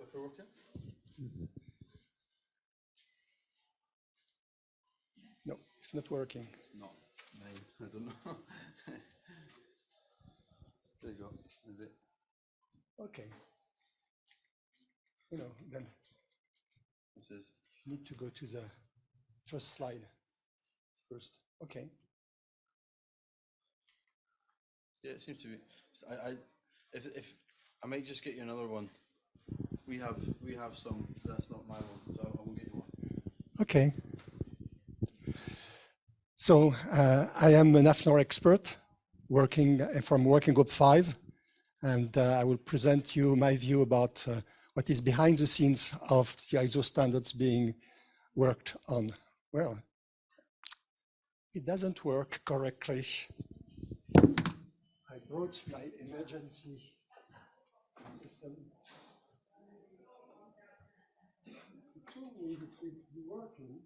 clicker working? No, it's not working. It's not mine. I don't know. There you go. Maybe. Okay. You know, then This is. you need to go to the first slide first. Okay. Yeah, it seems to be. If I might just get you another one. We have some. That's not my one, so I won't get you one. Okay. So I am an AFNOR expert working from Working Group 5, and I will present you my view about what is behind the scenes of the ISO standards being worked on. Well, it doesn't work correctly. I brought my emergency system. It told me it would be working,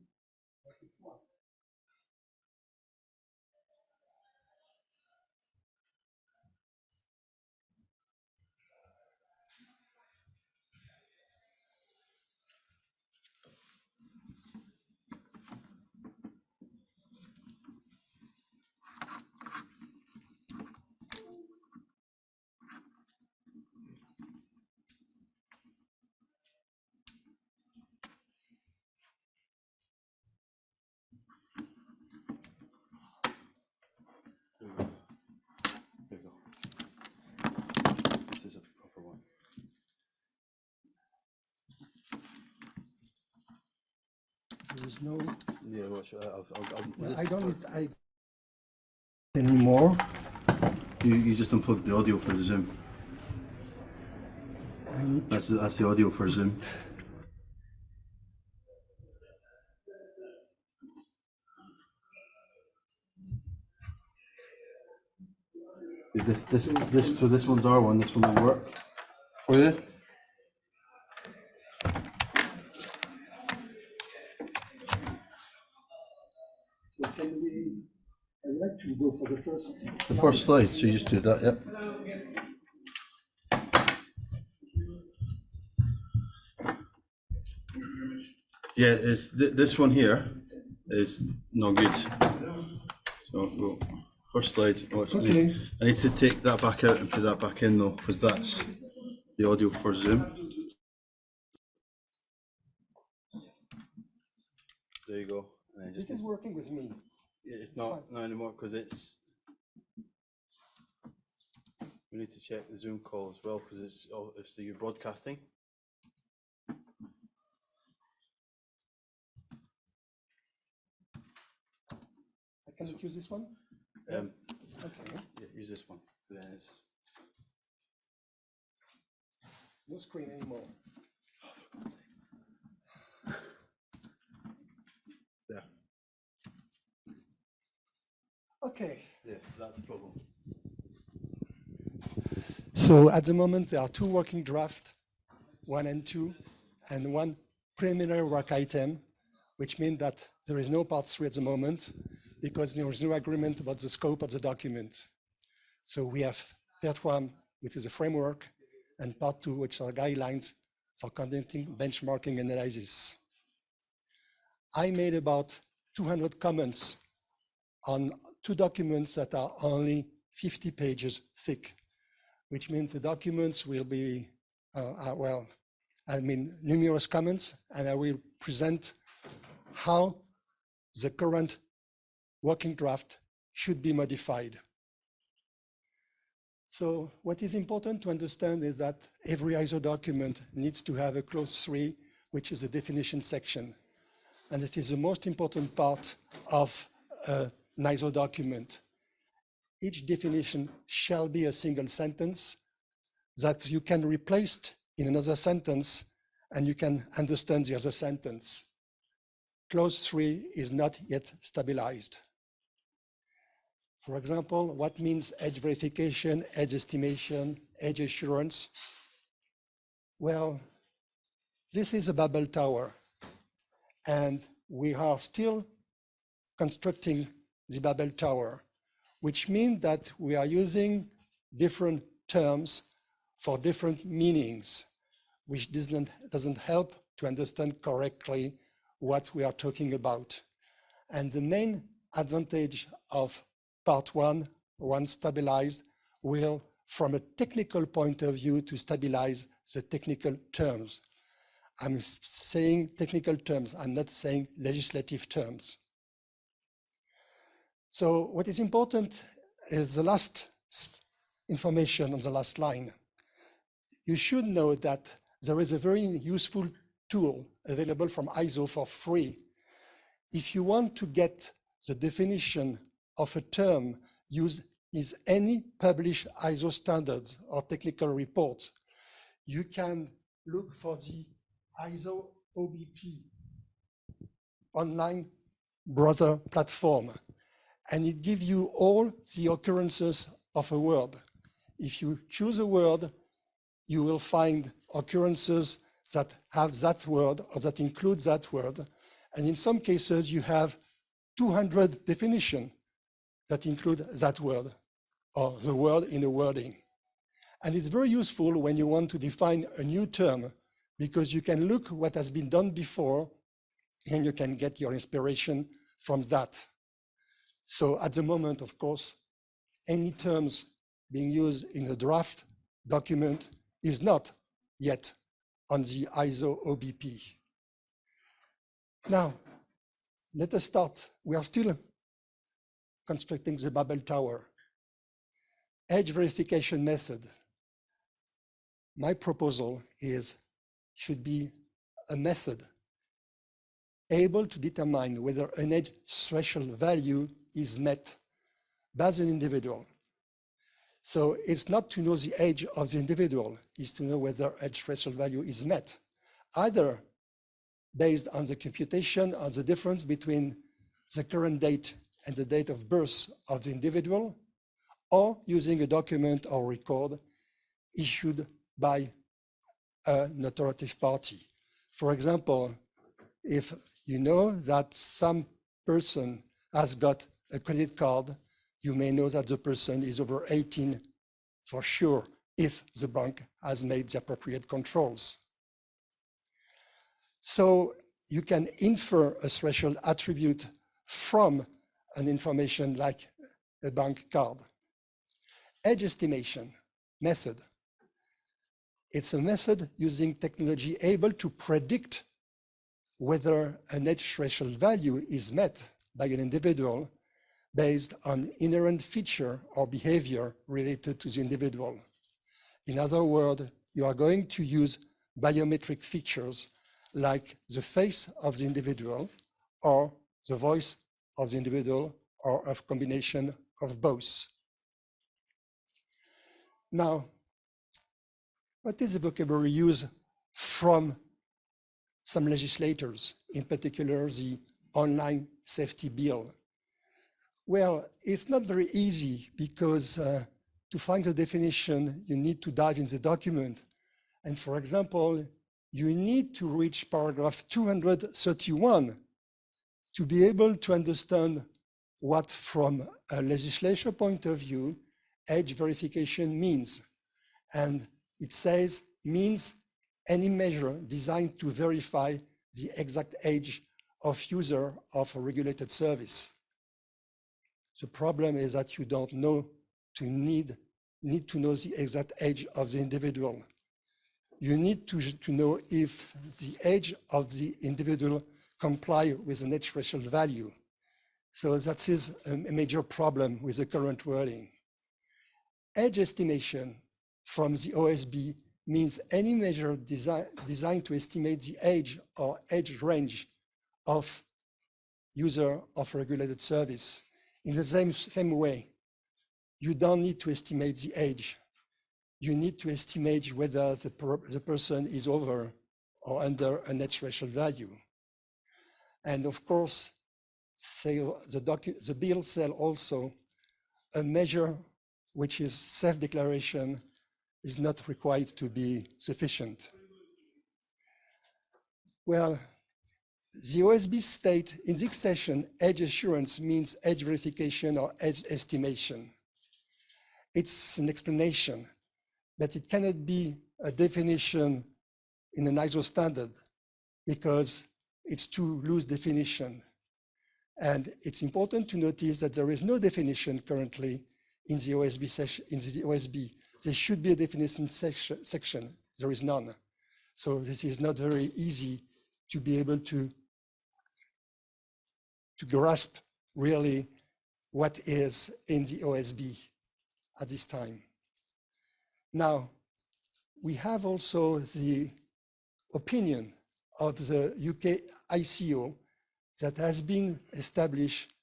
but it's not. There you go. This is a proper one. There is no. Yeah, watch. I don't need anymore. You just unplugged the audio for the Zoom. That's the audio for Zoom. So this one's our one. This one will work for you. So can we? I'd like to go for the first. The first slide. So you just do that. Yep. Yeah, it's this one here is no good. So we'll, first slide. Okay. I need to take that back out and put that back in though, because that's the audio for Zoom. There you go. And This is working with me. It's not anymore because it's. We need to check the Zoom call as well because it's obviously you're broadcasting. I cannot use this one? Okay. Yeah, use this one. Then it's. No screen anymore. Oh, for God's sake. There. Okay. Yeah, that's a problem. So at the moment, there are two working drafts, 1 and 2, and one preliminary work item, which means that there is no part 3 at the moment because there is no agreement about the scope of the document. So we have part 1, which is a framework, and part 2, which are guidelines for conducting benchmarking analysis. I made about 200 comments on 2 documents that are only 50 pages thick, which means the documents will be, numerous comments, and I will present how the current working draft should be modified. So what is important to understand is that every ISO document needs to have a clause 3, which is a definition section. And it is the most important part of an ISO document. Each definition shall be a single sentence that you can replace in another sentence and you can understand the other sentence. Clause 3 is not yet stabilized. For example, what means edge verification, edge estimation, edge assurance? Well, this is a Babel tower, and we are still constructing the Babel tower, which means that we are using different terms for different meanings. which doesn't help to understand correctly what we are talking about. And the main advantage of part one, once stabilized, will, from a technical point of view, to stabilize the technical terms. I'm saying technical terms, I'm not saying legislative terms. So what is important is the last information on the last line. You should know that there is a very useful tool available from ISO for free. If you want to get the definition of a term used in any published ISO standards or technical reports, you can look for the ISO OBP online browser platform, and it gives you all the occurrences of a word. If you choose a word, you will find occurrences that have that word or that include that word. And in some cases, you have 200 definitions that include that word or the word in a wording. And it's very useful when you want to define a new term, because you can look what has been done before and you can get your inspiration from that. So at the moment, of course, any terms being used in a draft document is not yet on the ISO OBP. Now, let us start. We are still constructing the Babel Tower. Edge verification method. My proposal should be a method able to determine whether an edge threshold value is met by an individual. So it's not to know the age of the individual, it's to know whether edge threshold value is met, either based on the computation of the difference between the current date and the date of birth of the individual, or using a document or record issued by an authoritative party. For example, if you know that some person has got a credit card, you may know that the person is over 18 for sure, if the bank has made the appropriate controls. So you can infer a threshold attribute from an information like a bank card. Edge estimation method. It's a method using technology able to predict whether an edge threshold value is met by an individual based on inherent feature or behavior related to the individual. In other words, you are going to use biometric features like the face of the individual or the voice of the individual or a combination of both. Now, what is the vocabulary used from some legislators, in particular the online safety bill? Well, it's not very easy because to find the definition, you need to dive in the document. And for example, you need to reach paragraph 231 to be able to understand what, from a legislation point of view, edge verification means. And it says, means any measure designed to verify the exact age of user of a regulated service. The problem is that you don't know you need to know the exact age of the individual. You need to know if the age of the individual comply with an edge threshold value. So that is a major problem with the current wording. Edge estimation from the OSB means any measure designed to estimate the age or age range of user of a regulated service. In the same way, you don't need to estimate the age. You need to estimate whether the person is over or under an edge threshold value. And of course, the bill says also a measure which is self-declaration is not required to be sufficient. Well, the OSB state in this session, edge assurance means edge verification or edge estimation. It's an explanation, but it cannot be a definition in an ISO standard because it's too loose definition. And it's important to notice that there is no definition currently in the OSB. There should be a definition section. There is none. So this is not very easy to be able to grasp really what is in the OSB at this time. Now, we have also the opinion of the UK ICO that has been established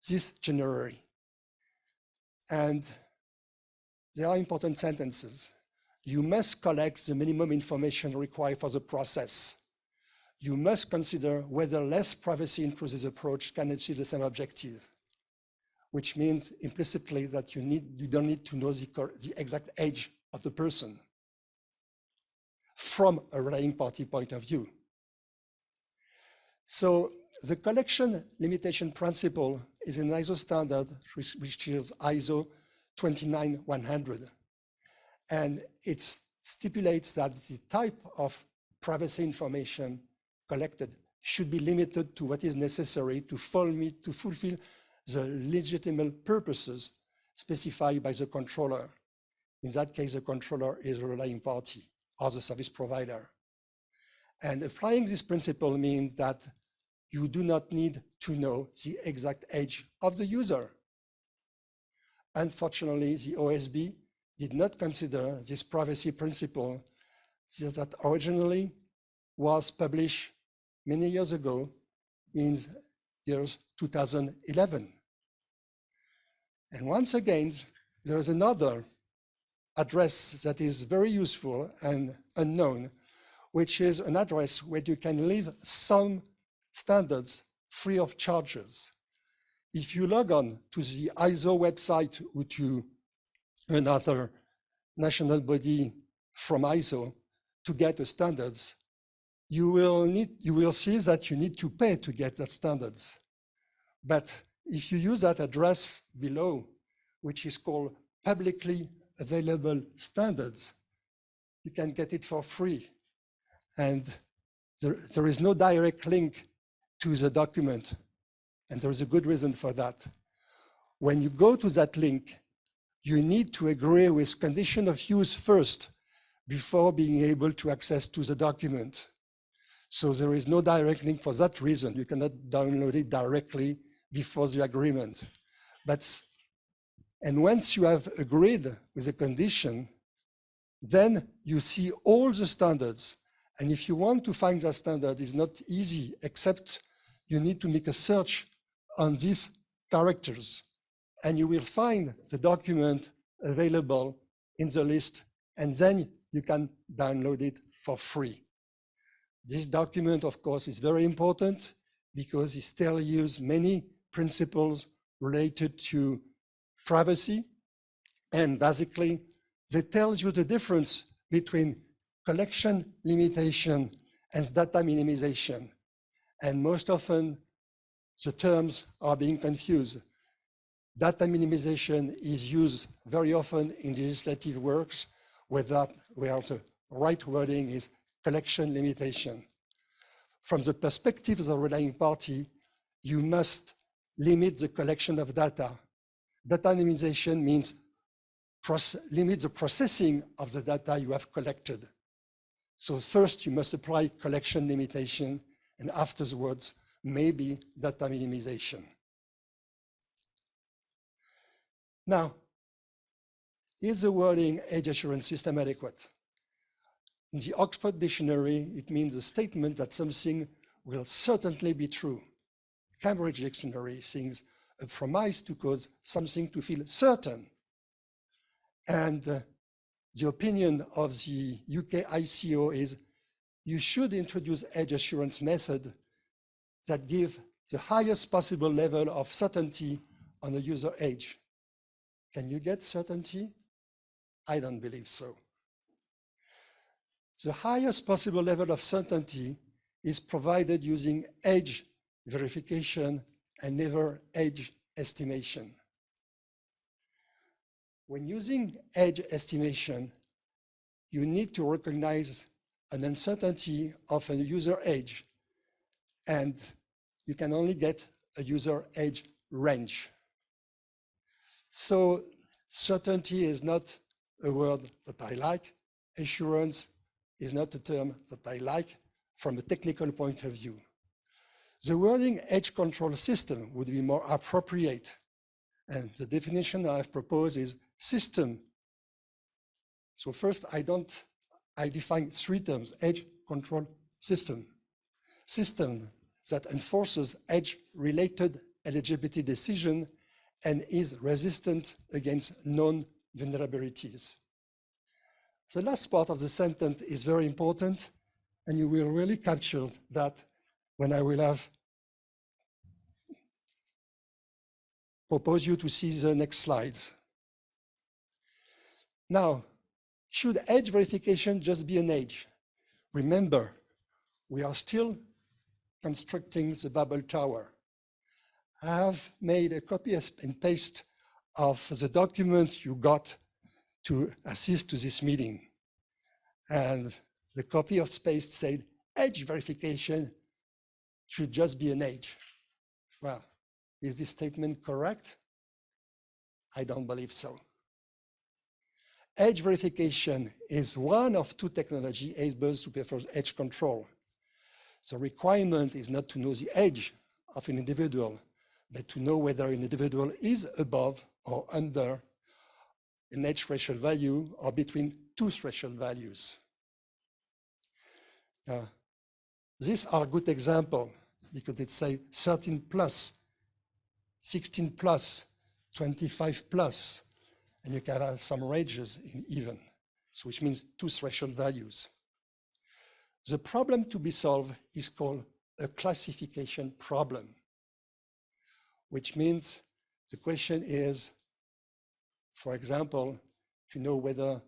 this January. And there are important sentences. You must collect the minimum information required for the process. You must consider whether less privacy intrusive approach can achieve the same objective, which means implicitly that you don't need to know the exact age of the person from a relying party point of view. So the collection limitation principle is an ISO standard, which is ISO 29100. And it stipulates that the type of privacy information collected should be limited to what is necessary to fulfill the legitimate purposes specified by the controller. In that case, the controller is a relying party or the service provider. And applying this principle means that you do not need to know the exact age of the user. Unfortunately, the OSB did not consider this privacy principle that originally was published many years ago in years 2011. And once again, there is another address that is very useful and unknown, which is an address where you can leave some standards free of charges. If you log on to the ISO website or to another national body from ISO to get the standards, you will see that you need to pay to get that standards. But if you use that address below, which is called publicly available standards, you can get it for free. And there is no direct link to the document. And there is a good reason for that. When you go to that link, you need to agree with condition of use first before being able to access to the document. So there is no direct link for that reason. You cannot download it directly before the agreement. And once you have agreed with the condition, then you see all the standards. And if you want to find that standard, it's not easy, except you need to make a search on these characters. And you will find the document available in the list, and then you can download it for free. This document, of course, is very important because it still uses many principles related to privacy. And basically, it tells you the difference between collection limitation and data minimization. And most often, the terms are being confused. Data minimization is used very often in legislative works where the right wording is collection limitation. From the perspective of the relying party, you must limit the collection of data. Data minimization means limit the processing of the data you have collected. So first you must apply collection limitation, and afterwards maybe data minimization. Now, is the wording age assurance system adequate? In the Oxford Dictionary, it means a statement that something will certainly be true. Cambridge Dictionary thinks a promise to cause something to feel certain. And the opinion of the UK ICO is you should introduce age assurance method that give the highest possible level of certainty on the user age. Can you get certainty? I don't believe so. The highest possible level of certainty is provided using age verification and never age estimation. When using age estimation, you need to recognize an uncertainty of a user age, and you can only get a user age range. So certainty is not a word that I like. Assurance is not a term that I like from a technical point of view. The wording edge control system would be more appropriate. And the definition I've proposed is system. So first, I define three terms: edge control system. System that enforces edge-related eligibility decision and is resistant against known vulnerabilities. The last part of the sentence is very important, and you will really capture that when I will have propose you to see the next slides. Now, should edge verification just be an edge? Remember, we are still constructing the Babel Tower. I have made a copy and paste of the document you got to assist to this meeting. And the copy of paste said, edge verification should just be an edge. Well, is this statement correct? I don't believe so. Edge verification is one of two technologies able to perform edge control. The requirement is not to know the edge of an individual, but to know whether an individual is above or under an edge threshold value or between two threshold values. Now, these are good examples because it say 13 plus, 16 plus, 25 plus, and you can have some ranges in even, so which means two threshold values. The problem to be solved is called a classification problem, which means the question is, for example, to know whether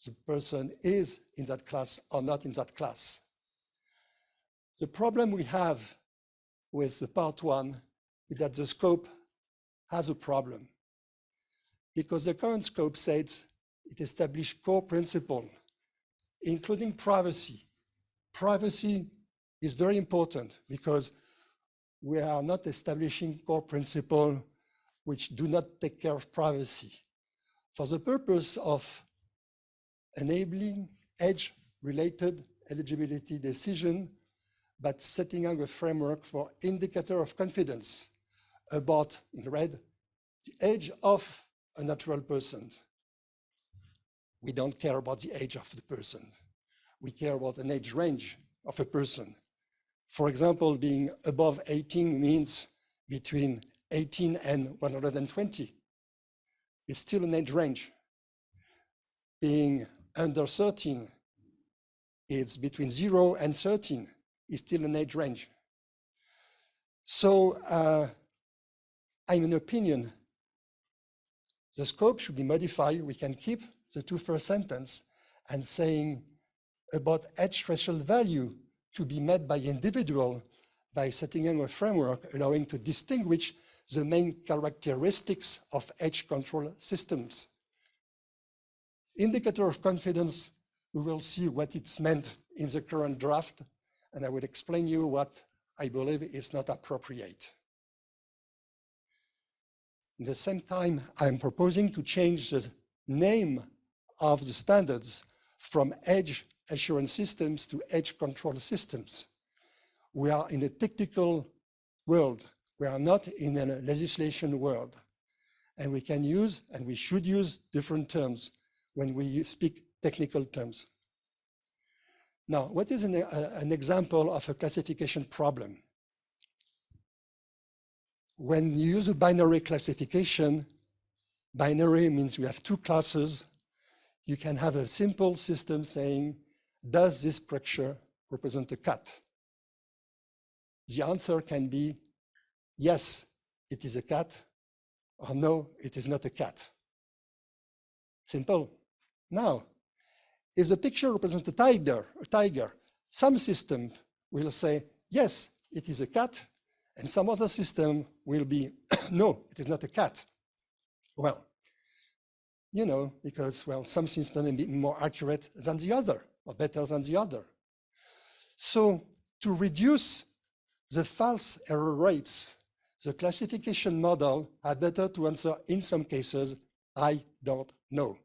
the person is in that class or not in that class. The problem we have with the part one is that the scope has a problem, because the current scope says it established core principles, including privacy. Privacy is very important because we are not establishing core principles which do not take care of privacy. For the purpose of enabling edge-related eligibility decision, but setting up a framework for indicator of confidence about, in red, the age of a natural person. We don't care about the age of the person. We care about an age range of a person. For example, being above 18 means between 18 and 120. It's still an age range. Being under 13, it's between 0 and 13. It's still an age range. So I'm in opinion, the scope should be modified. We can keep the two first sentence and saying about edge threshold value to be met by individual by setting up a framework allowing to distinguish the main characteristics of edge control systems. Indicator of confidence, we will see what it's meant in the current draft, and I will explain you what I believe is not appropriate. At the same time, I'm proposing to change the name of the standards from edge assurance systems to edge control systems. We are in a technical world. We are not in a legislation world. And we can use, and we should use, different terms when we speak technical terms. Now, what is an example of a classification problem? When you use a binary classification, binary means we have two classes. You can have a simple system saying, does this structure represent a cat? The answer can be, yes, it is a cat, or no, it is not a cat. Simple. Now, if the picture represents a tiger, some system will say, yes, it is a cat, and some other system will be, no, it is not a cat. Well, you know, because, well, some systems are a bit more accurate than the other, or better than the other. So to reduce the false error rates, the classification model had better to answer in some cases, I don't know.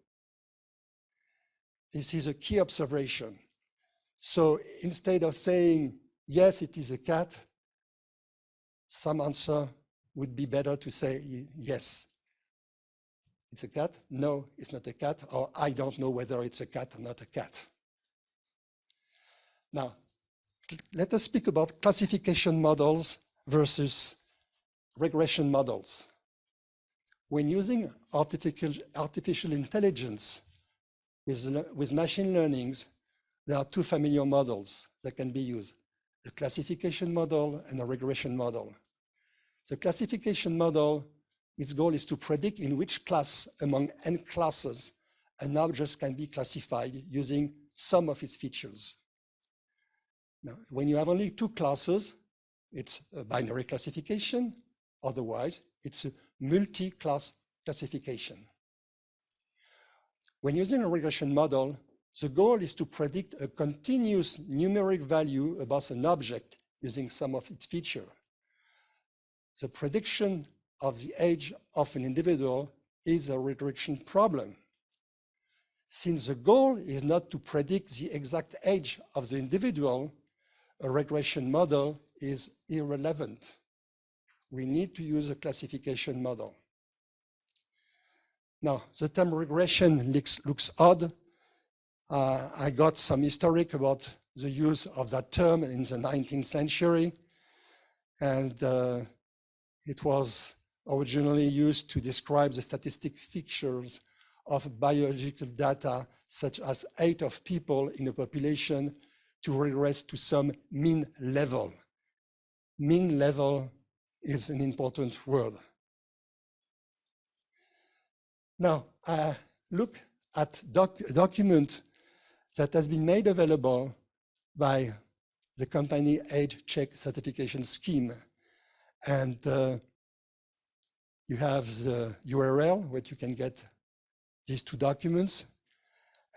This is a key observation. So instead of saying, yes, it is a cat, some answer would be better to say, yes, it's a cat, no, it's not a cat, or I don't know whether it's a cat or not a cat. Now, let us speak about classification models versus regression models. When using artificial intelligence with machine learnings, there are two familiar models that can be used, a classification model and a regression model. The classification model, its goal is to predict in which class among n classes an object can be classified using some of its features. Now, when you have only two classes, it's a binary classification. Otherwise, it's a multi-class classification. When using a regression model, the goal is to predict a continuous numeric value about an object using some of its features. The prediction of the age of an individual is a regression problem. Since the goal is not to predict the exact age of the individual, a regression model is irrelevant. We need to use a classification model. Now, the term regression looks odd. I got some historic about the use of that term in the 19th century. And it was originally used to describe the statistic features of biological data, such as age of people in a population, to regress to some mean level. Mean level is an important word. Now, look at a document that has been made available by the company Age Check Certification Scheme. And you have the URL where you can get these two documents.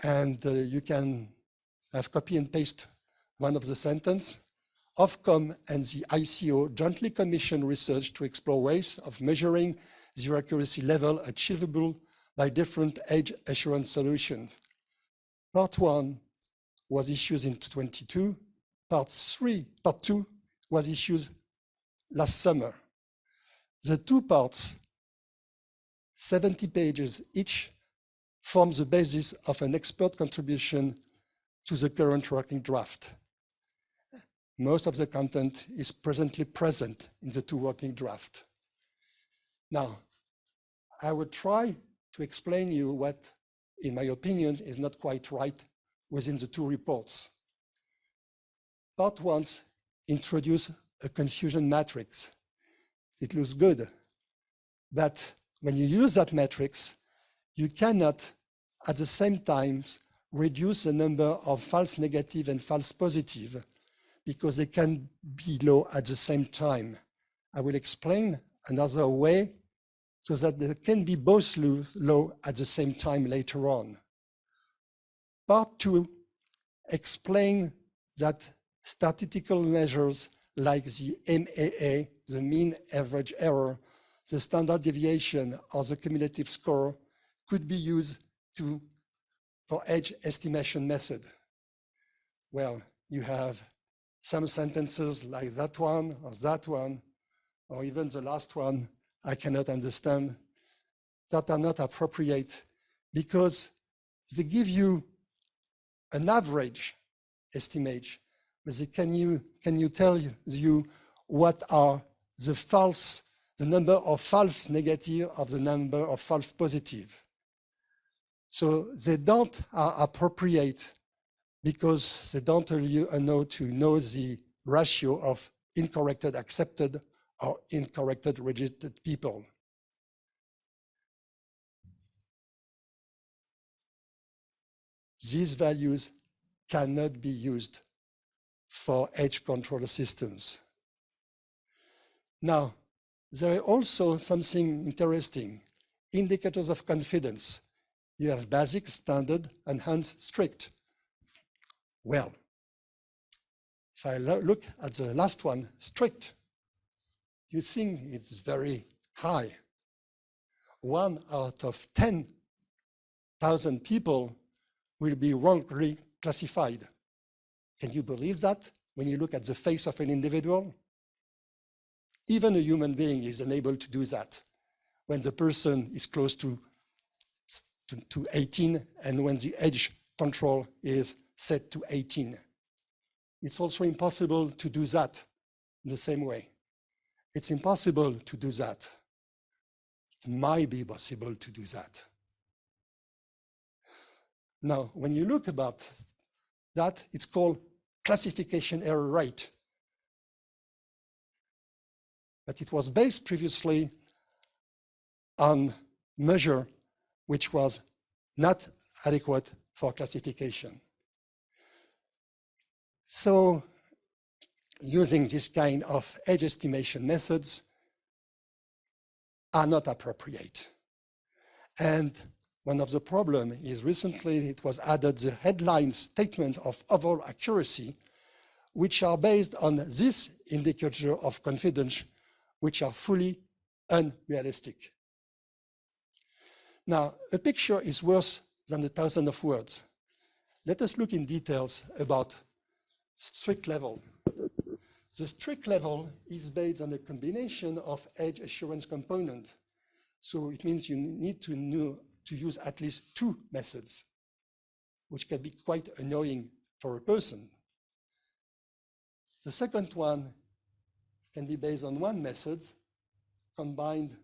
And you can have copy and paste one of the sentence. Ofcom and the ICO jointly commissioned research to explore ways of measuring the accuracy level achievable by different age assurance solutions. Part 1 was issued in 2022. Part 2 was issued last summer. The two parts, 70 pages each, form the basis of an expert contribution to the current working draft. Most of the content is presently present in the two working drafts. Now, I will try to explain you what, in my opinion, is not quite right within the two reports. Part 1 introduces a confusion matrix. It looks good, but when you use that matrix, you cannot at the same time reduce the number of false negative and false positive because they can be low at the same time. I will explain another way so that they can be both low at the same time later on. Part 2 explains that statistical measures like the MAA, the mean average error, the standard deviation, or the cumulative score could be used for age estimation method. Well, you have some sentences like that one, or even the last one, I cannot understand, that are not appropriate because they give you an average estimate, but they can you tell you what are the number of false negative or the number of false positive. So they don't are appropriate because they don't allow to know the ratio of incorrected accepted or incorrected rejected people. These values cannot be used for age control systems. Now, there is also something interesting, indicators of confidence. You have basic, standard, enhanced, strict. Well, If I look at the last one, strict, you think it's very high. 1 out of 10,000 people will be wrongly classified. Can you believe that when you look at the face of an individual? Even a human being is unable to do that when the person is close to 18 and when the age control is set to 18. It's also impossible to do that in the same way. It's impossible to do that. It might be possible to do that. Now, when you look about that, it's called classification error rate. But it was based previously on measure which was not adequate for classification. So using this kind of age estimation methods are not appropriate. And one of the problems is recently it was added the headline statement of overall accuracy, which are based on this indicator of confidence, which are fully unrealistic. Now, a picture is worse than 1,000 of words. Let us look in details about strict level. The strict level is based on a combination of age assurance components. So it means you need to know to use at least 2 methods, which can be quite annoying for a person. The second one can be based on 1 method combined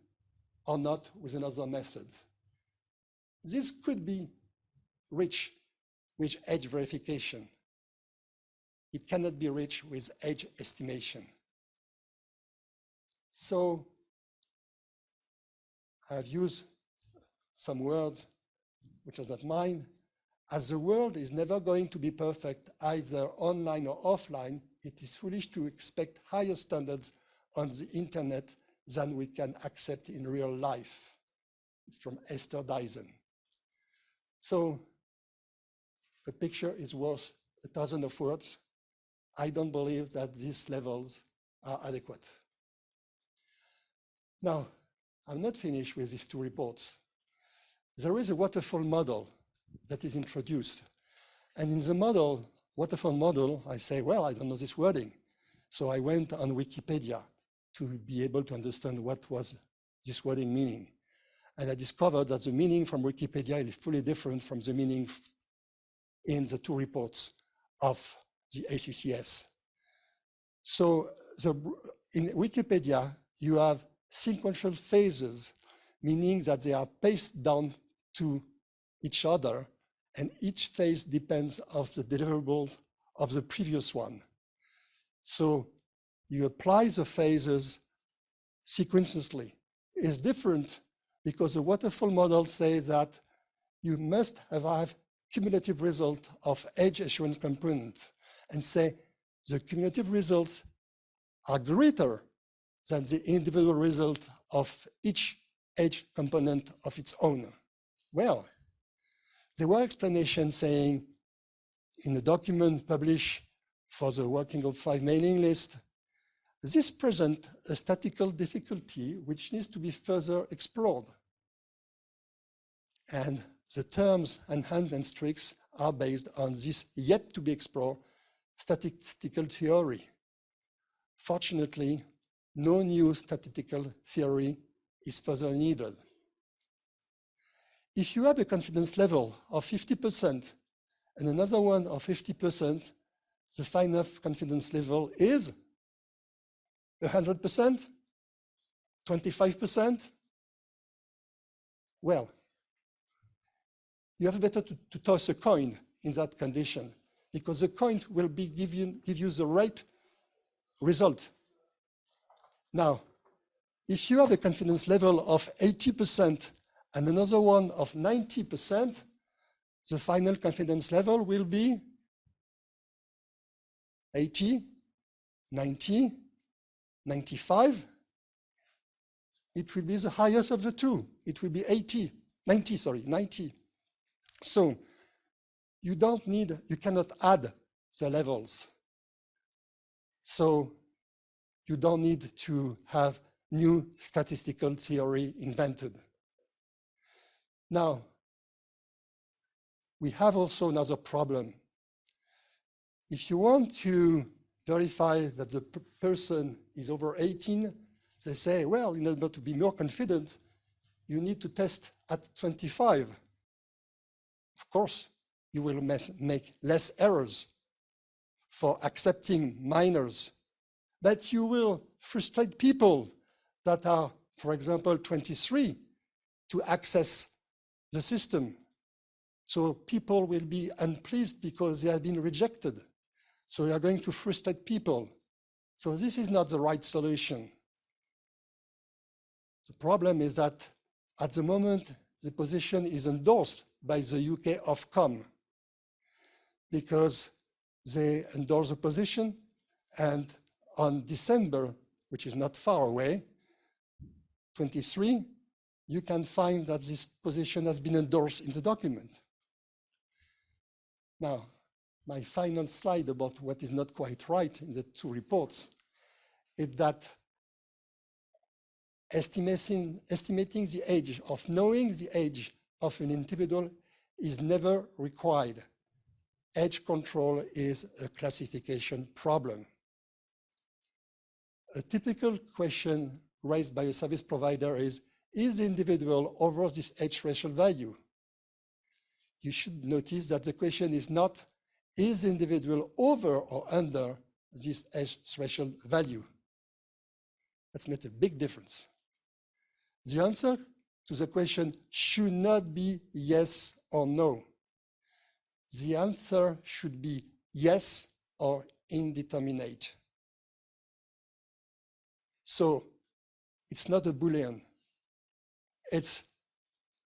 or not with another method. This could be reached with age verification. It cannot be reached with age estimation. So I've used some words which are not mine. As the world is never going to be perfect, either online or offline, it is foolish to expect higher standards on the internet than we can accept in real life. It's from Esther Dyson. So a picture is worth 1,000 of words. I don't believe that these levels are adequate. Now, I'm not finished with these 2 reports. There is a waterfall model that is introduced. And in the waterfall model, I say, well, I don't know this wording. So I went on Wikipedia to be able to understand what was this wording meaning. And I discovered that the meaning from Wikipedia is fully different from the meaning in the 2 reports of the ACCS. So in Wikipedia, you have sequential phases, meaning that they are paced down to each other, and each phase depends on the deliverables of the previous one. So you apply the phases sequentially. It's different because the waterfall model says that you must have cumulative result of age assurance component and say the cumulative results are greater than the individual result of each age component of its own. Well, there were explanations saying in the document published for the Working Group 5 mailing list, this presents a statistical difficulty which needs to be further explored. And the terms enhanced and strict are based on this yet to be explored statistical theory. Fortunately, no new statistical theory is further needed. If you have a confidence level of 50% and another one of 50%, the final confidence level is 100%, 25%. Well, you have better to toss a coin in that condition because the coin will give you the right result. Now, if you have a confidence level of 80% and another one of 90%, the final confidence level will be 80, 90, 95. It will be the highest of the 2. It will be 90. So you cannot add the levels. So you don't need to have new statistical theory invented. Now, we have also another problem. If you want to verify that the person is over 18, they say, well, in order to be more confident, you need to test at 25. Of course, you will make less errors for accepting minors, but you will frustrate people that are, for example, 23 to access the system. So people will be unpleased because they have been rejected. So you are going to frustrate people. So this is not the right solution. The problem is that at the moment, the position is endorsed by the UK Ofcom because they endorse the position, and on December, which is not far away, 23, you can find that this position has been endorsed in the document. Now, my final slide about what is not quite right in the two reports is that estimating the age of knowing the age of an individual is never required. Age control is a classification problem. A typical question raised by a service provider is the individual over this age threshold value? You should notice that the question is not, is the individual over or under this age threshold value? That's made a big difference. The answer to the question should not be yes or no. The answer should be yes or indeterminate. So it's not a Boolean. It's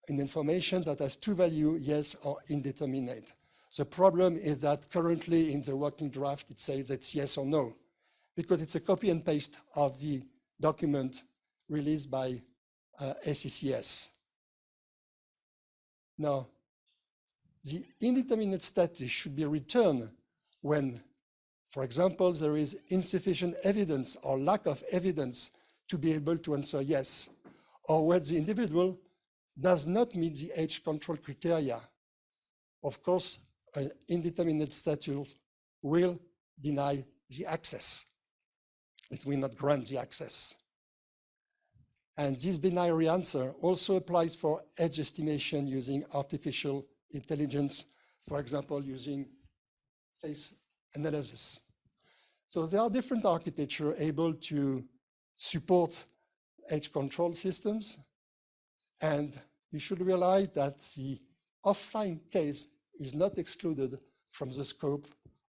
an information that has two values, yes or indeterminate. The problem is that currently in the working draft, it says it's yes or no, because it's a copy and paste of the document released by SCCS. Now, the indeterminate status should be returned when, for example, there is insufficient evidence or lack of evidence to be able to answer yes, or when the individual does not meet the age control criteria. Of course, an indeterminate status will deny the access. It will not grant the access. And this binary answer also applies for age estimation using artificial intelligence, for example, using face analysis. So there are different architectures able to support age control systems. And you should realize that the offline case is not excluded from the scope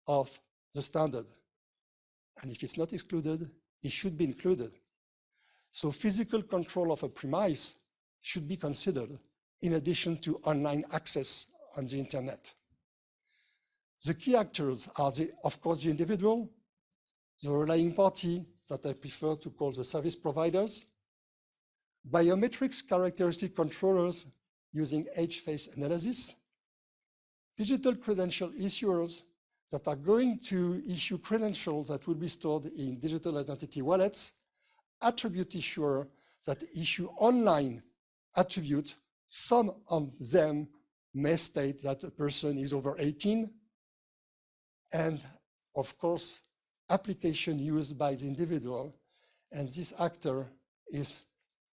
of the standard. And if it's not excluded, it should be included. So physical control of a premise should be considered in addition to online access on the internet. The key actors are, of course, the individual, the relying party that I prefer to call the service providers, biometrics characteristic controllers using age face analysis, digital credential issuers that are going to issue credentials that will be stored in digital identity wallets, attribute issuer that issue online attribute. Some of them may state that a person is over 18. And of course, application used by the individual. And this actor is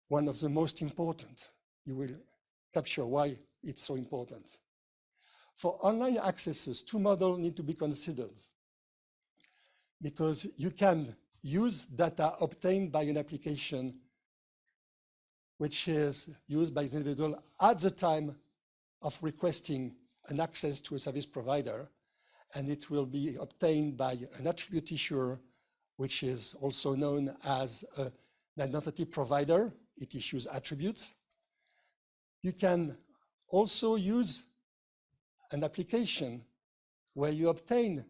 one of the most important. You will capture why it's so important. For online accesses, two models need to be considered, because you can use data obtained by an application which is used by the individual at the time of requesting an access to a service provider, and it will be obtained by an attribute issuer, which is also known as an identity provider. It issues attributes. You can also use an application where you obtain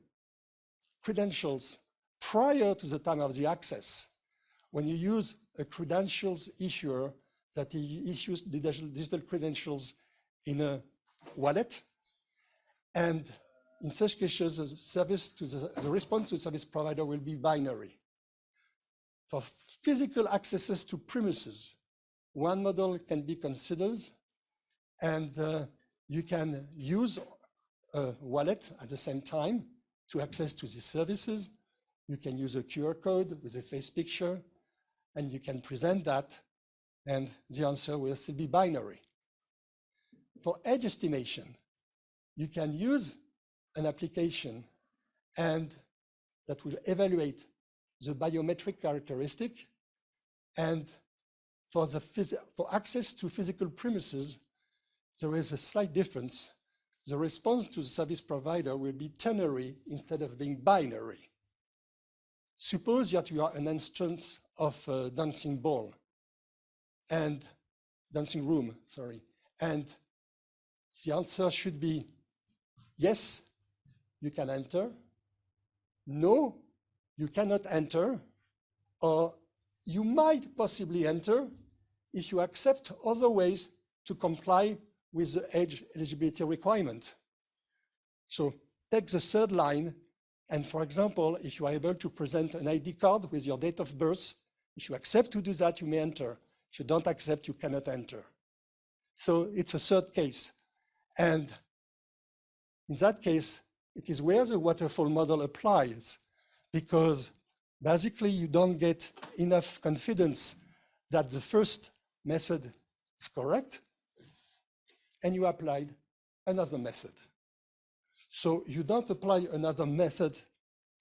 credentials prior to the time of the access. When you use a credentials issuer that issues digital credentials in a wallet, and In such cases, the response to the service provider will be binary. For physical accesses to premises, one model can be considered, and you can use a wallet at the same time to access to these services. You can use a QR code with a face picture, and you can present that, and the answer will still be binary. For edge estimation, you can use an application and that will evaluate the biometric characteristic, and for access to physical premises, there is a slight difference. The response to the service provider will be ternary instead of being binary. Suppose that you are an instance of a dancing ball and dancing room, sorry, and the answer should be yes, you can enter, no, you cannot enter, or you might possibly enter if you accept other ways to comply with the age eligibility requirement. So take the third line, and for example, if you are able to present an ID card with your date of birth, if you accept to do that, you may enter. If you don't accept, you cannot enter. So it's a third case. And in that case, it is where the waterfall model applies, because basically you don't get enough confidence that the first method is correct, and you applied another method. So you don't apply another method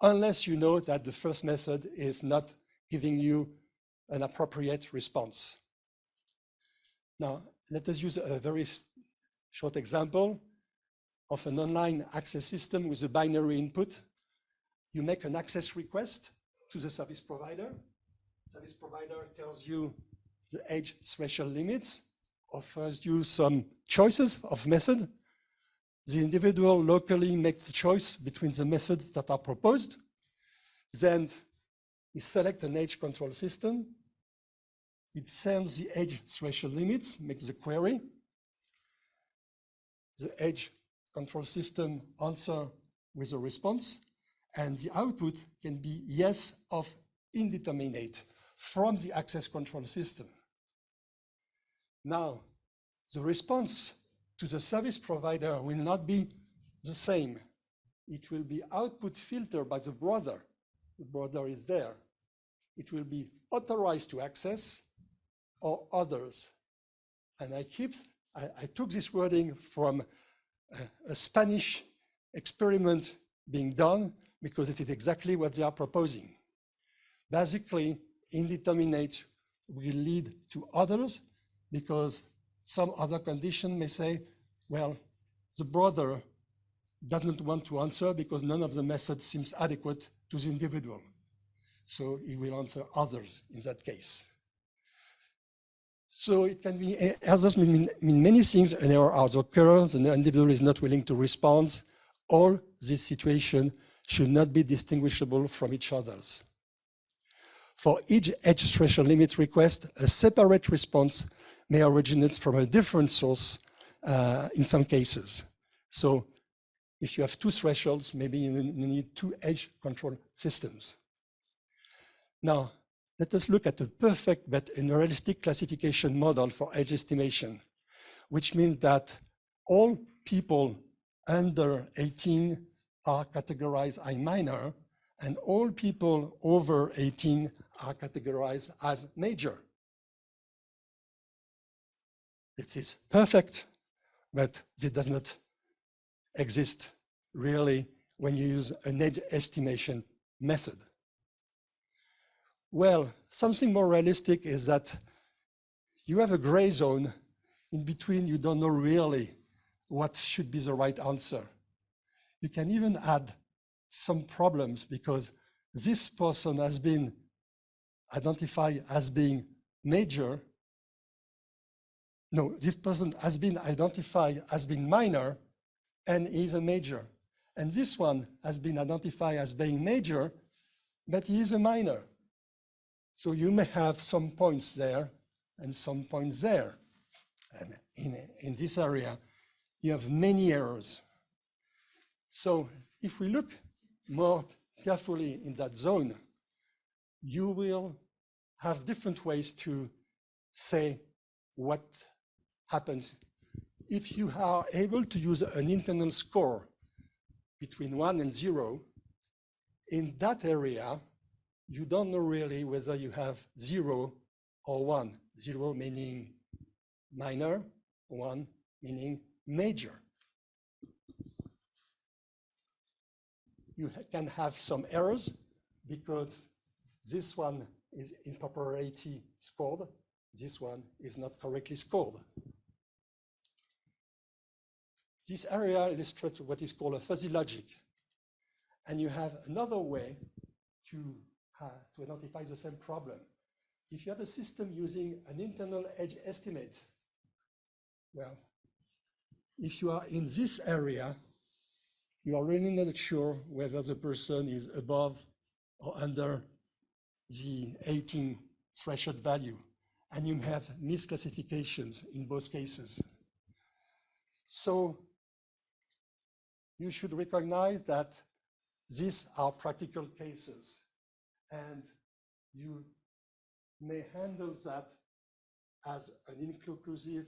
unless you know that the first method is not giving you an appropriate response. Now, let us use a very short example of an online access system with a binary input. You make an access request to the service provider. Service provider tells you the age threshold limits, offers you some choices of method. The individual locally makes the choice between the methods that are proposed. Then he selects an age control system. It sends the age threshold limits, makes the query. The age control system answers with a response, and the output can be yes or indeterminate from the access control system. Now, the response to the service provider will not be the same. It will be output filtered by the brother. The brother is there. It will be authorized to access or others. And I took this wording from a Spanish experiment being done because it is exactly what they are proposing. Basically, indeterminate will lead to others because some other condition may say, well, the brother doesn't want to answer because none of the methods seems adequate to the individual. So he will answer others in that case. So it can be, others mean many things, an error occurs, and the individual is not willing to respond. All these situations should not be distinguishable from each other's. For each age threshold limit request, a separate response may originate from a different source in some cases. So if you have two thresholds, maybe you need two age control systems. Now, let us look at a perfect but unrealistic classification model for age estimation, which means that all people under 18 are categorized as minor, and all people over 18 are categorized as major. It is perfect, but it does not exist really when you use an age estimation method. Well, something more realistic is that you have a gray zone in between. You don't know really what should be the right answer. You can even add some problems because this person has been identified as being major. No, this person has been identified as being minor and is a major. And this one has been identified as being major, but he is a minor. So you may have some points there and some points there. And in this area, you have many errors. So if we look more carefully in that zone, you will have different ways to say what happens. If you are able to use an internal score between 1 and 0, in that area, you don't know really whether you have 0 or 1. 0 meaning minor, 1 meaning major. You can have some errors because this one is improperly scored, this one is not correctly scored. This area illustrates what is called a fuzzy logic. And you have another way to identify the same problem. If you have a system using an internal edge estimate, well, if you are in this area, you are really not sure whether the person is above or under the 18 threshold value. And you have misclassifications in both cases. So you should recognize that these are practical cases, and you may handle that as an inclusive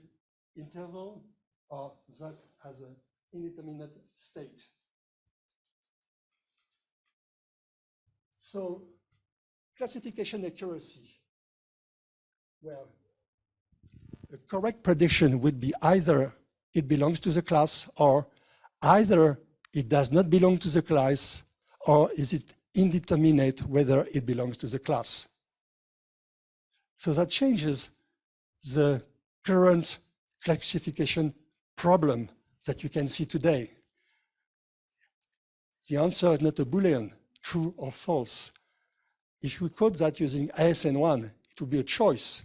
interval or that as an indeterminate state. So classification accuracy. Well, a correct prediction would be either it belongs to the class, or either it does not belong to the class, or is it indeterminate whether it belongs to the class. So that changes the current classification problem that you can see today. The answer is not a Boolean, true or false. If we code that using ASN1, it would be a choice.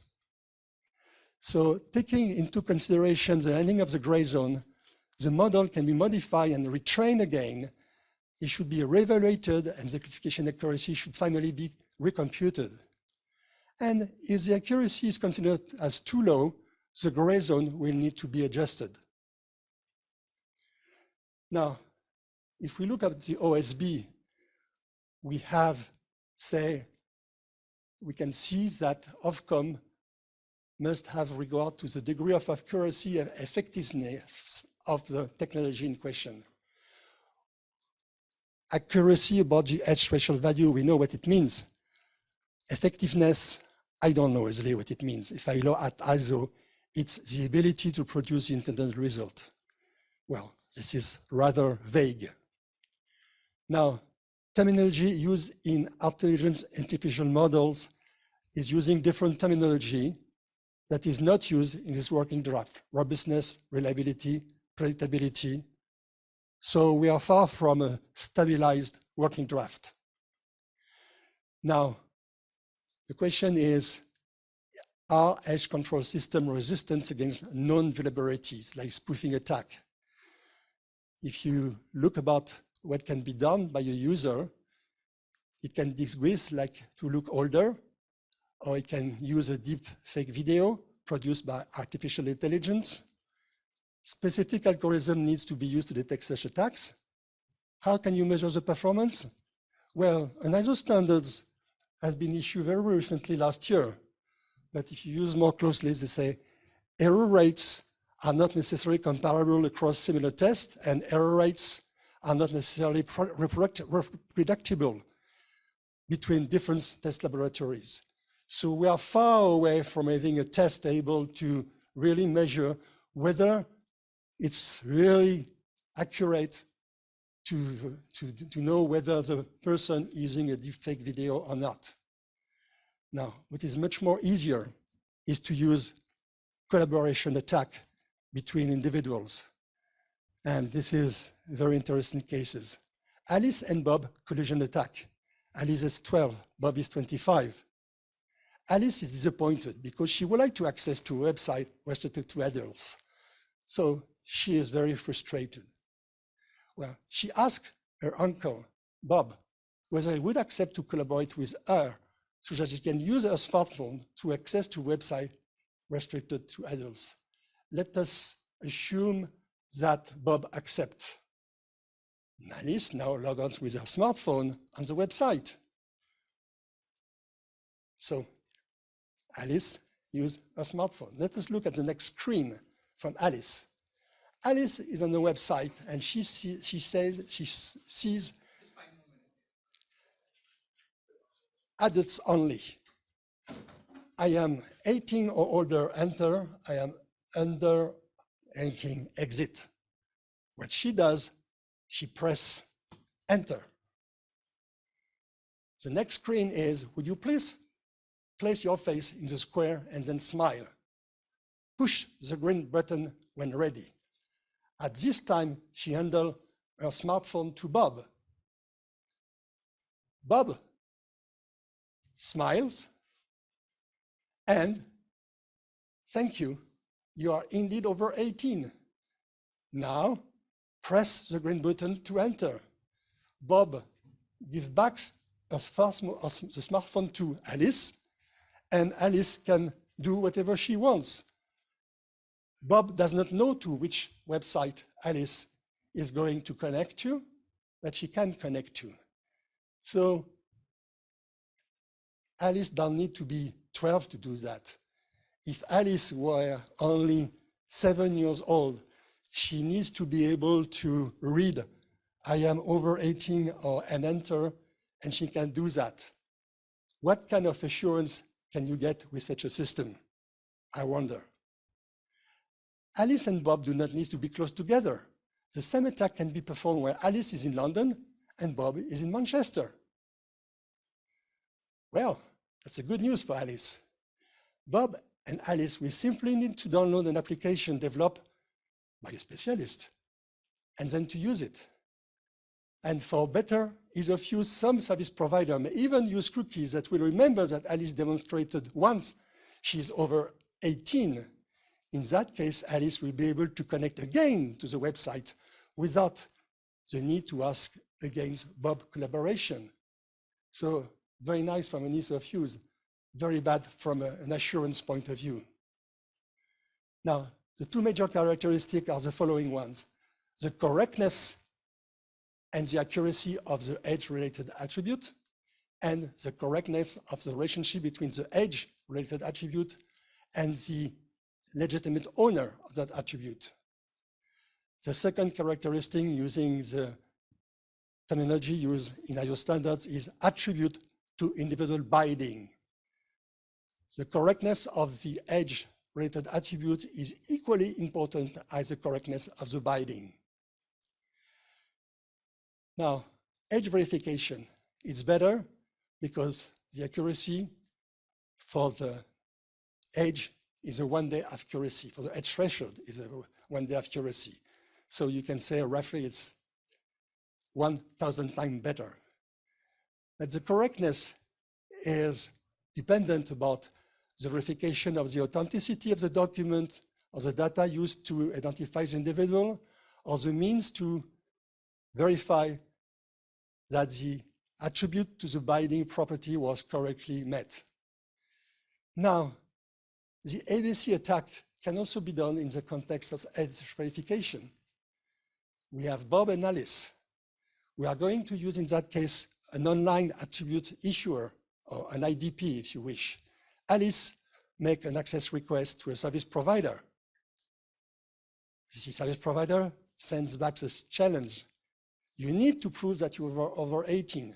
So taking into consideration the ending of the gray zone, the model can be modified and retrained again. It should be reevaluated, and the classification accuracy should finally be recomputed. And if the accuracy is considered as too low, the gray zone will need to be adjusted. Now, if we look at the OSB, we have, say, we can see that Ofcom must have regard to the degree of accuracy and effectiveness of the technology in question. Accuracy about the edge threshold value, we know what it means. Effectiveness, I don't know really what it means. If I look at ISO, it's the ability to produce the intended result. Well, this is rather vague. Now, terminology used in artificial models is using different terminology that is not used in this working draft: robustness, reliability, predictability. So we are far from a stabilized working draft. Now, the question is, are edge control systems resistant against known vulnerabilities like spoofing attack? If you look about what can be done by a user, it can disguise like to look older, or it can use a deep fake video produced by artificial intelligence. Specific algorithm needs to be used to detect such attacks. How can you measure the performance? Well, an ISO standards has been issued very recently last year, but if you use more closely, they say error rates are not necessarily comparable across similar tests, and error rates are not necessarily predictable between different test laboratories. So we are far away from having a test able to really measure whether it's really accurate to know whether the person is using a deepfake video or not. Now, what is much more easier is to use collaboration attack between individuals. And this is very interesting cases. Alice and Bob collision attack. Alice is 12, Bob is 25. Alice is disappointed because she would like to access to a website restricted to adults. So she is very frustrated. Well, she asked her uncle, Bob, whether he would accept to collaborate with her so that she can use her smartphone to access to website restricted to adults. Let us assume that Bob accepts. Alice now logs on with her smartphone on the website. So Alice used her smartphone. Let us look at the next screen from Alice. Alice is on the website and she sees adults only. I am 18 or older, enter. I am under 18, exit. What she does, she press enter. The next screen is, would you please place your face in the square and then smile. Push the green button when ready. At this time, she handed her smartphone to Bob. Bob smiles and thank you, you are indeed over 18. Now, press the green button to enter. Bob gives back the smartphone to Alice, and Alice can do whatever she wants. Bob does not know to which website Alice is going to connect to, but she can connect to. So Alice doesn't need to be 12 to do that. If Alice were only 7 years old, she needs to be able to read, I am over 18 or and enter, and she can do that. What kind of assurance can you get with such a system? I wonder. Alice and Bob do not need to be close together. The same attack can be performed where Alice is in London and Bob is in Manchester. Well, that's a good news for Alice. Bob and Alice will simply need to download an application developed by a specialist and then to use it. And for better ease of use, some service provider may even use cookies that will remember that Alice demonstrated once she is over 18. In that case, Alice will be able to connect again to the website without the need to ask against Bob collaboration. So very nice from an ease of use, very bad from an assurance point of view. Now, the two major characteristics are the following ones: the correctness and the accuracy of the age-related attribute, and the correctness of the relationship between the age-related attribute and the legitimate owner of that attribute. The second characteristic using the terminology used in ISO standards is attribute to individual binding. The correctness of the age-related attribute is equally important as the correctness of the binding. Now, age verification is better because the accuracy for the age is a one-day accuracy. For the age threshold is a one-day accuracy. So you can say roughly it's 1,000 times better. But the correctness is dependent about the verification of the authenticity of the document, or the data used to identify the individual, or the means to verify that the attribute to the binding property was correctly met. Now, the ABC attack can also be done in the context of age verification. We have Bob and Alice. We are going to use, in that case, an online attribute issuer, or an IDP, if you wish. Alice make an access request to a service provider. This service provider sends back this challenge. You need to prove that you are over 18.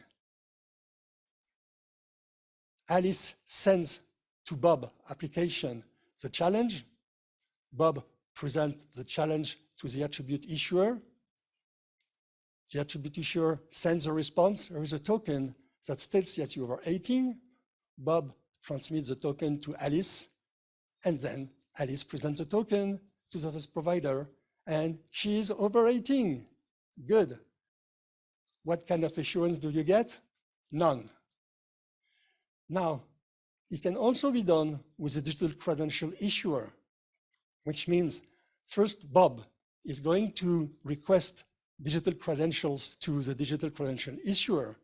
Alice sends to Bob application the challenge. Bob presents the challenge to the attribute issuer. The attribute issuer sends a response. There is a token that states that you are 18. Bob transmits the token to Alice, and then Alice presents the token to the service provider, and she is over 18. Good. What kind of assurance do you get? None. Now, it can also be done with a digital credential issuer, which means first Bob is going to request digital credentials to the digital credential issuer,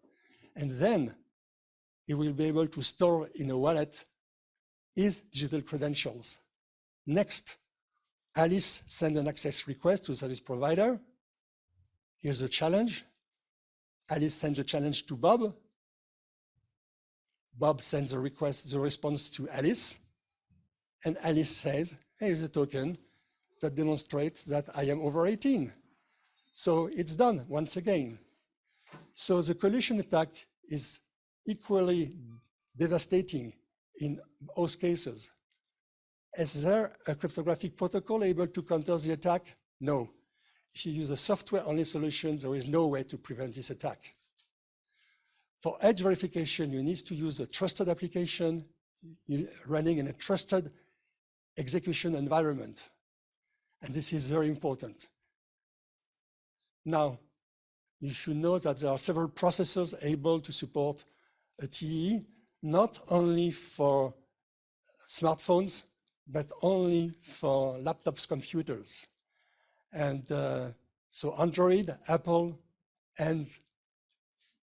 and then he will be able to store in a wallet his digital credentials. Next, Alice sends an access request to the service provider. Here's a challenge. Alice sends a challenge to Bob. Bob sends a request, the response to Alice. And Alice says, here's a token that demonstrates that I am over 18. So it's done once again. So the collision attack is equally devastating in both cases. Is there a cryptographic protocol able to counter the attack? No. If you use a software-only solution, there is no way to prevent this attack. For edge verification, you need to use a trusted application running in a trusted execution environment. And this is very important. Now, you should know that there are several processors able to support a TEE, not only for smartphones, but only for laptops, computers. And so Android, Apple, and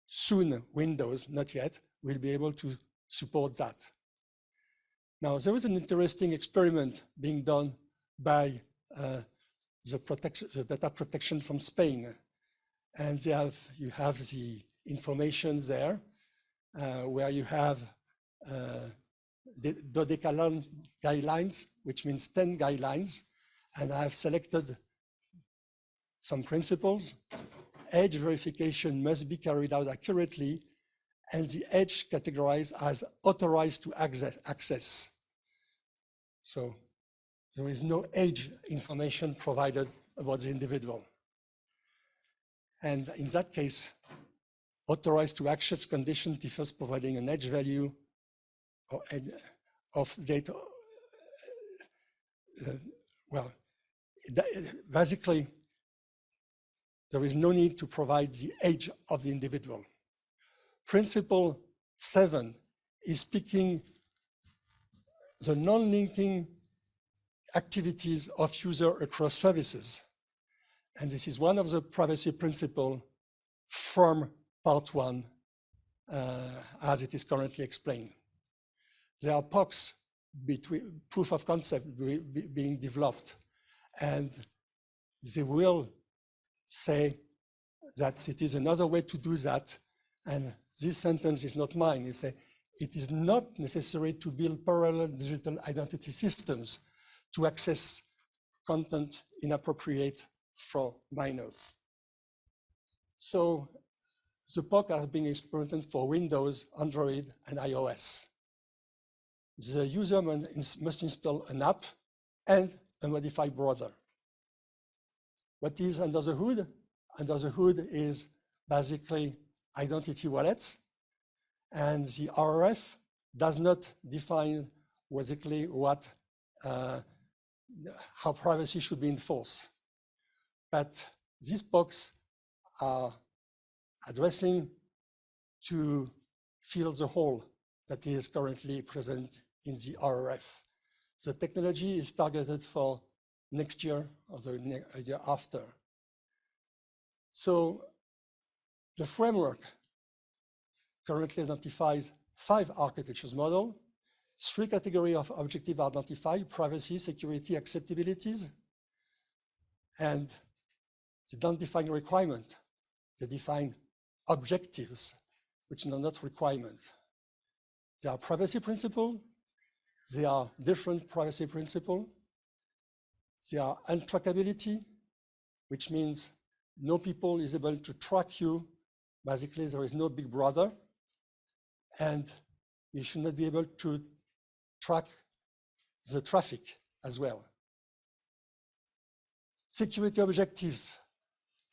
soon Windows, not yet, will be able to support that. Now, there is an interesting experiment being done by the data protection from Spain. And you have the information there where you have the Dodecalon guidelines, which means 10 guidelines. And I have selected some principles. Edge verification must be carried out accurately, and the edge categorized as authorized to access. So there is no edge information provided about the individual. And in that case, authorized to access condition differs providing an edge value of data. Basically, there is no need to provide the age of the individual. Principle 7 is picking the non-linking activities of user across services. And this is one of the privacy principles from part 1, as it is currently explained. There are POCs, between proof of concept being developed, and they will say that it is another way to do that. And this sentence is not mine. It says, it is not necessary to build parallel digital identity systems to access content inappropriate for minors. So the POC has been experimented for Windows, Android, and iOS. The user must install an app and a modified browser. What is under the hood? Under the hood is basically identity wallets, and the RRF does not define basically how privacy should be enforced. But these POCs are addressing to fill the hole that is currently present in the RRF. The technology is targeted for next year or the year after. So the framework currently identifies 5 architectures model, 3 categories of objectives are identified: privacy, security, acceptabilities. And they don't define requirement. They define objectives, which are not requirements. There are privacy principles. There are different privacy principles. There are untrackability, which means no people is able to track you. Basically, there is no big brother. And you should not be able to track the traffic as well. Security objective,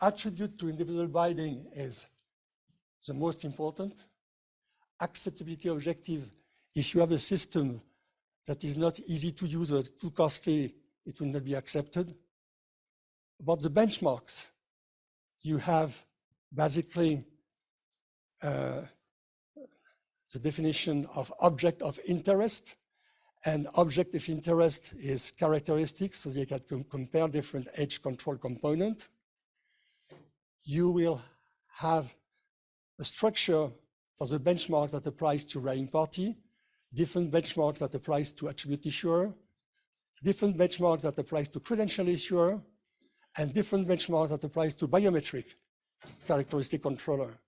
attribute to individual binding is the most important. Acceptability objective, if you have a system that is not easy to use or too costly, it will not be accepted. About the benchmarks, you have basically the definition of object of interest, and object of interest is characteristics, so you can compare different edge control components. You will have a structure for the benchmark that applies to writing party, different benchmarks that applies to attribute issuer, different benchmarks that applies to credential issuer, and different benchmarks that applies to biometric characteristic controller.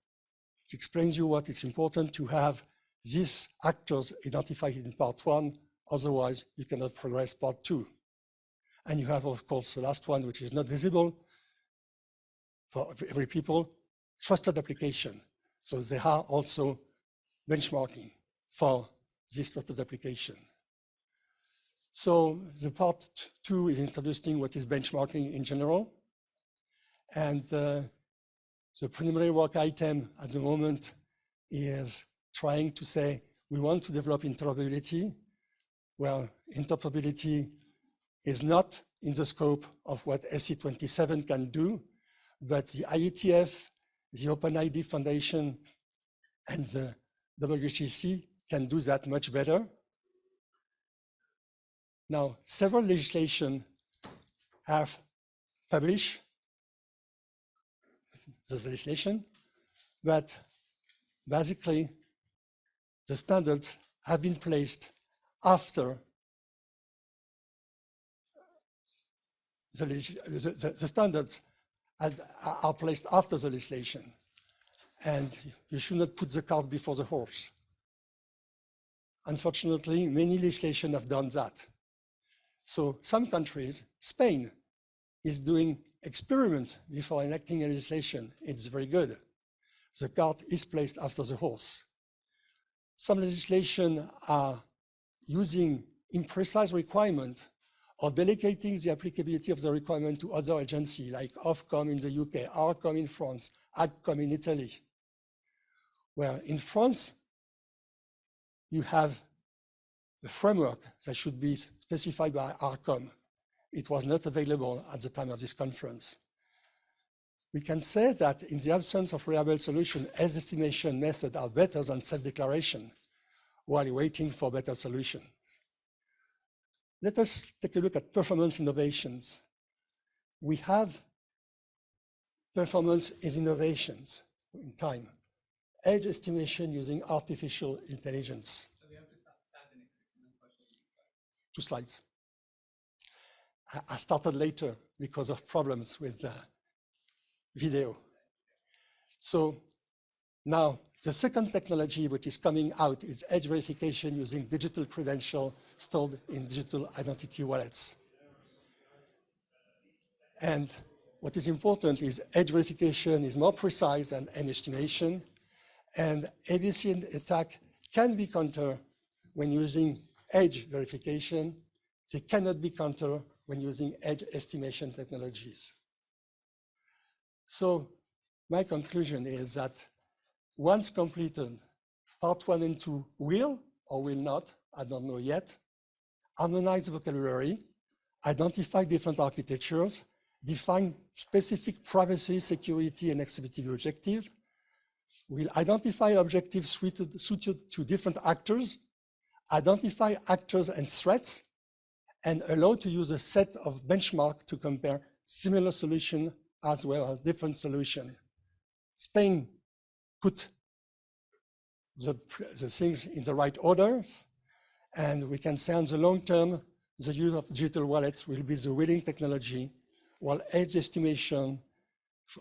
It explains you what is important to have these actors identified in part 1, otherwise you cannot progress part 2. And you have, of course, the last one, which is not visible for every people, trusted application. So they are also benchmarking for this trusted application. So the part 2 is introducing what is benchmarking in general. And the preliminary work item at the moment is trying to say, we want to develop interoperability. Well, interoperability is not in the scope of what SC27 can do, but the IETF, the OpenID Foundation, and the WHEC can do that much better. Now, several legislation have published the legislation, but basically the standards have been placed after the standards are placed after the legislation. And you should not put the cart before the horse. Unfortunately, many legislation have done that. So some countries, Spain, is doing experiment before enacting a legislation. It's very good. The cart is placed after the horse. Some legislation are using imprecise requirement or delegating the applicability of the requirement to other agencies like Ofcom in the UK, ARCOM in France, AGCOM in Italy. Well, in France, you have the framework that should be specified by ARCOM. It was not available at the time of this conference. We can say that in the absence of reliable solution, as estimation methods are better than self-declaration while waiting for better solutions. Let us take a look at performance innovations. We have performance is innovations in time. Edge estimation using artificial intelligence. So we have to start an execution question. 2 slides. I started later because of problems with the video. So now the second technology which is coming out is edge verification using digital credential stored in digital identity wallets. And what is important is edge verification is more precise than an estimation, and ABC attack can be countered when using edge verification. They cannot be countered when using edge estimation technologies. So my conclusion is that once completed, part 1 and 2 will or will not, I don't know yet, harmonize the vocabulary, identify different architectures, define specific privacy, security, and accessibility objectives. We'll identify objectives suited to different actors, identify actors and threats, and allow to use a set of benchmarks to compare similar solutions as well as different solutions. Spain put the things in the right order, and we can say on the long term, the use of digital wallets will be the winning technology, while edge estimation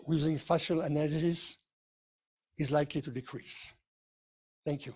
using facial analysis is likely to decrease. Thank you.